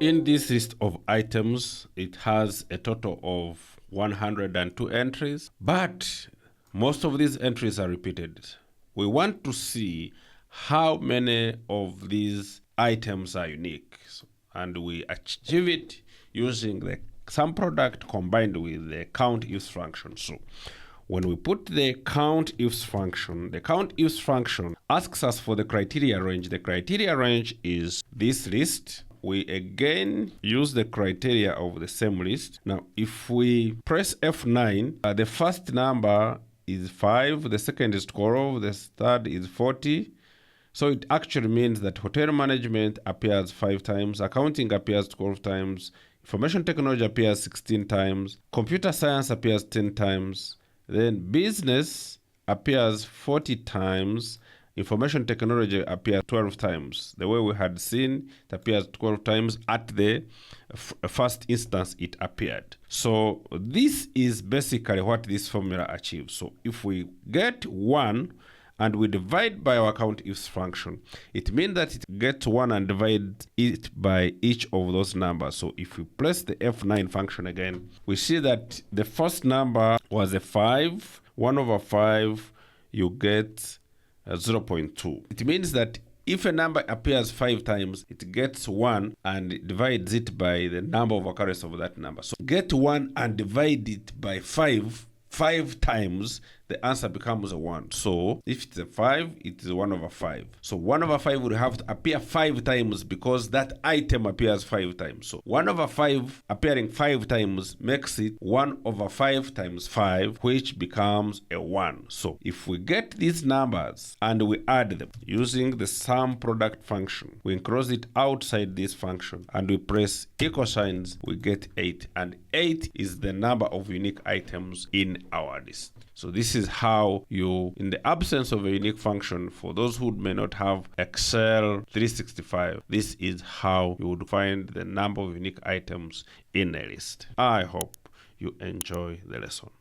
In this list of items, it has a total of 102 entries, but most of these entries are repeated. We want to see how many of these items are unique, and we achieve it using the SUMPRODUCT combined with the COUNTIFS function. So when we put the COUNTIFS function, the COUNTIFS function asks us for the criteria range. The criteria range is this list. We again use the criteria of the same list. Now, if we press F9, the first number is 5, the second is 12, the third is 40. So it actually means that hotel management appears 5 times, accounting appears 12 times, information technology appears 16 times, computer science appears 10 times, then business appears 40 times, information technology appears 12 times. The way we had seen, it appears 12 times at the first instance it appeared. So this is basically what this formula achieves. So if we get 1 and we divide by our COUNTIFS function, it means that it gets 1 and divides it by each of those numbers. So if we press the F9 function again, we see that the first number was a 5. 1 over 5, you get 0.2. It means that if a number appears 5 times, it gets 1 and divides it by the number of occurrence of that number. So get 1 and divide it by 5 times, the answer becomes a 1. So if it's a 5, it is 1 over 5. So 1 over 5 would have to appear 5 times because that item appears 5 times. So 1 over 5 appearing 5 times makes it 1 over 5 times 5, which becomes a 1. So if we get these numbers and we add them using the SUMPRODUCT function, we enclose it outside this function and we press equal signs, we get 8. And 8 is the number of unique items in our list. So this is how you, in the absence of a unique function, for those who may not have Excel 365, this is how you would find the number of unique items in a list. I hope you enjoy the lesson.